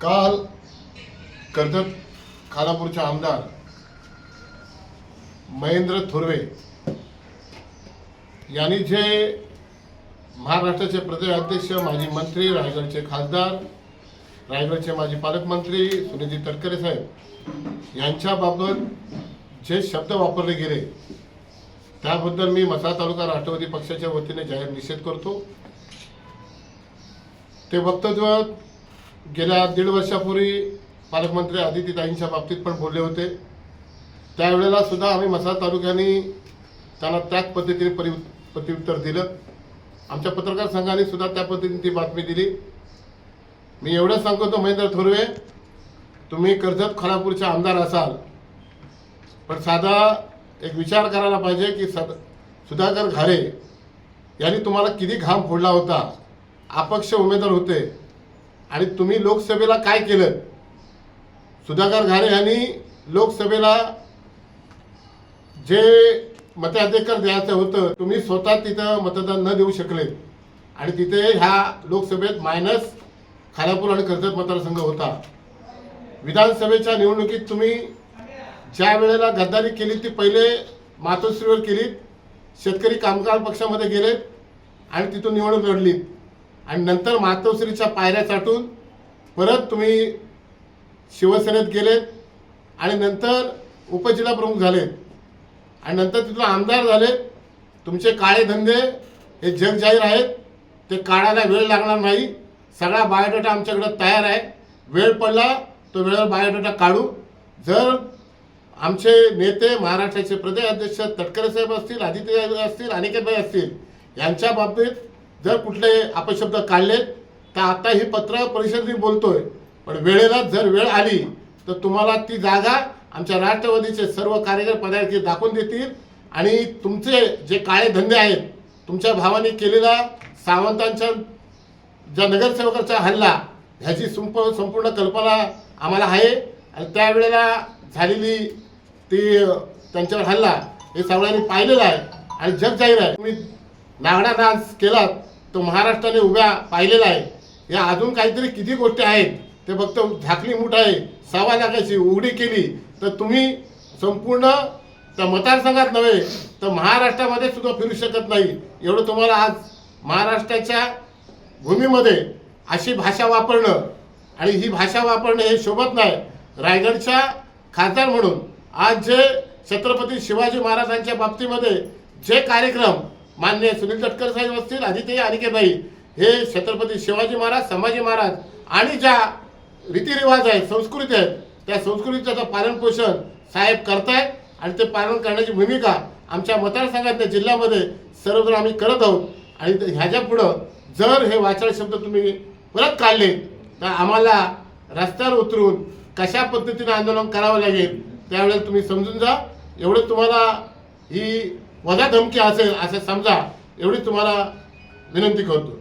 काल कर्जत खालापूरचे आमदार महेंद्र थोरवे यांनी जे महाराष्ट्राचे प्रदेश अध्यक्ष, माजी मंत्री, रायगडचे खासदार, रायगडचे माजी पालकमंत्री सुनीलजी तटकरे साहेब यांच्याबाबत जे शब्द वापरले गेले त्याबद्दल मी म्हसळा तालुका राष्ट्रवादी पक्षाच्या वतीने जाहीर निषेध करतो। ते वक्तव्य गेल्या 1.5 वर्षापूर्वी पालकमंत्री आदितीताईंच्या बाबतीत पण बोलले होते। त्यावेळेला सुद्धा आम्ही म्हसळा तालुक्याने त्यांना त्याच पद्धतीने प्रत्युत्तर दिलं। आमच्या पत्रकार संघाने सुद्धा त्या पद्धतीने ती बातमी दिली। मी एवढं सांगतो महेंद्र थोरवे, तुम्ही कर्जत खालापूरचे आमदार असाल, पण साधा एक विचार करायला पाहिजे की सुधाकर घारे यांनी तुम्हाला किती घाम फोडला होता, अपक्ष उमेदवार होते आणि तुम्ही लोकसभेला काय केलं। सुधाकर घारे यांनी लोकसभेला जे मताधिकार द्यायचं होतं तुम्ही स्वतः तिथं मतदान न देऊ शकले आणि तिथे ह्या लोकसभेत मायनस खालापूर आणि कर्जत मतदारसंघ होता। विधानसभेच्या निवडणुकीत तुम्ही ज्या वेळेला गद्दारी केली ती पहिले मातोश्रीवर केली, शेतकरी कामगार पक्षामध्ये गेले आणि तिथून निवडणूक लढली आणि नंतर मातोश्रीच्या पायऱ्या चाटून परत तुम्ही शिवसेनेत गेले आणि नंतर उपजिल्हा प्रमुख झाले आणि नंतर तिथून आमदार झाले। तुमचे काळे धंदे हे जग जाहीर आहेत, ते काढायला वेळ लागणार नाही। सगळा बायोडाटा आमच्याकडे तयार आहे, वेळ पडला तो वेळेवर बायोडाटा काढू। जर आमचे नेते महाराष्ट्राचे प्रदेश अध्यक्ष तटकरे साहेब असतील, आदित्य असतील, अनिकेतभाई असतील, यांच्या बाबतीत जर कुठले अपशब्द काढले तर आता ही पत्र परिषदेत बोलतोय, पण वेळेला जर वेळ आली तर तुम्हाला ती जागा आमच्या राष्ट्रवादीचे सर्व कार्यकर्ते पदाधिकारी दाखवून देतील आणि तुमचे जे काळे धंदे आहेत, तुमच्या भावाने केलेला सावंतांच्या ज्या नगरसेवकाचा हल्ला ह्याची संपूर्ण कल्पना आम्हाला आहे आणि त्यावेळेला झालेली ती त्यांच्यावर हल्ला हे सगळ्यांनी पाहिलेलं आहे आणि जग जाहीर आहे। तुम्ही नागडा डान्स केला तो महाराष्ट्राने उभ्या पाहिलेला आहे। या अजून काहीतरी किती गोष्टी आहेत ते फक्त झाकली मूठ आहे, 1.25 लाखाची उघडी केली तर तुम्ही संपूर्ण त्या मतदारसंघात नव्हे तर महाराष्ट्रामध्ये सुद्धा फिरू शकत नाही। एवढं तुम्हाला आज महाराष्ट्राच्या भूमीमध्ये अशी भाषा वापरणं आणि ही भाषा वापरणं हे शोभत नाही। रायगडच्या खासदार म्हणून आज जे छत्रपती शिवाजी महाराजांच्या बाबतीमध्ये जे कार्यक्रम माननीय सुनील तटकरे साहेब असतील, आदित्य अनिकेतभाई, हे छत्रपती शिवाजी महाराज, संभाजी महाराज आणि ज्या रीतिरिवाज आहेत, संस्कृती आहेत, त्या संस्कृतीचं पालन पोषण साहेब करतायत आणि ते पालन करण्याची भूमिका आमच्या मतदारसंघातल्या जिल्ह्यामध्ये सर्वजण आम्ही करत आहोत। आणि ह्याच्या पुढं जर हे वाचाळ शब्द तुम्ही परत काढले तर आम्हाला रस्त्यावर उतरून कशा पद्धतीने आंदोलन करावं लागेल त्यावेळेला तुम्ही समजून जा। एवढं तुम्हाला ही वजा धमकी असेल असं समजा, एवढी तुम्हाला विनंती करतो।